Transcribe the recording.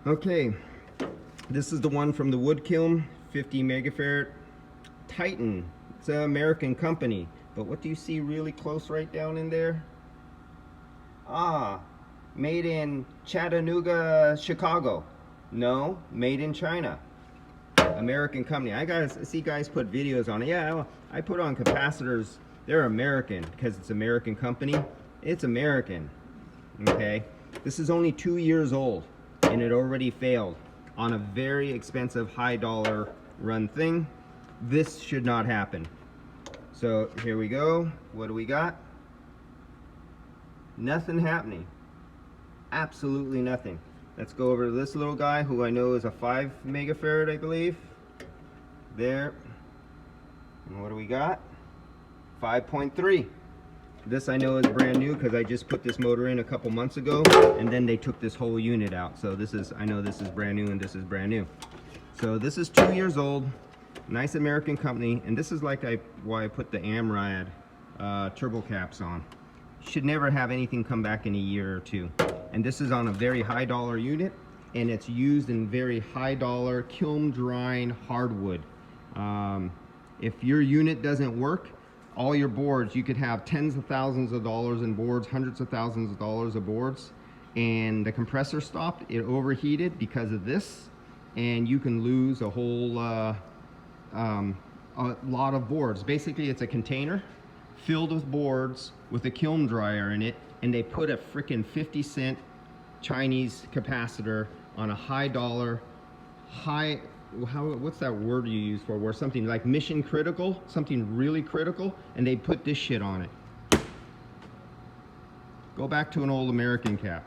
Okay, this is the one from the wood kiln, 50 megafarad Titan. It's an American company, but what do you see really close right down in there? Ah, made in Chattanooga, Chicago. No, made in China. American company. I see guys put videos on it. Yeah, I put on capacitors. They're American because it's American company. It's American. Okay, this is only 2 years old and it already failed on a very expensive high dollar run thing. This should not happen. So here we go. What do we got? Nothing happening. Absolutely nothing. Let's go over to this little guy who I know is a 5 megafarad, I believe. There. And what do we got? 5.3. This I know is brand new because I just put this motor in a couple months ago, and then they took this whole unit out. So this is, I know this is brand new and this is brand new. So this is 2 years old. Nice American company, and this is like why I put the AMRAD turbo caps on. Should never have anything come back in a year or two. And this is on a very high dollar unit, and it's used in very high dollar kiln drying hardwood. If your unit doesn't work, all your boards, you could have tens of thousands of dollars in boards, hundreds of thousands of dollars of boards, and the compressor stopped, it overheated because of this, and you can lose a whole a lot of boards. Basically, it's a container filled with boards with a kiln dryer in it, and they put a freaking 50-cent Chinese capacitor on a high dollar, what's that word you use for, where something like mission critical, something really critical, and they put this shit on it. Go back to an old American cap.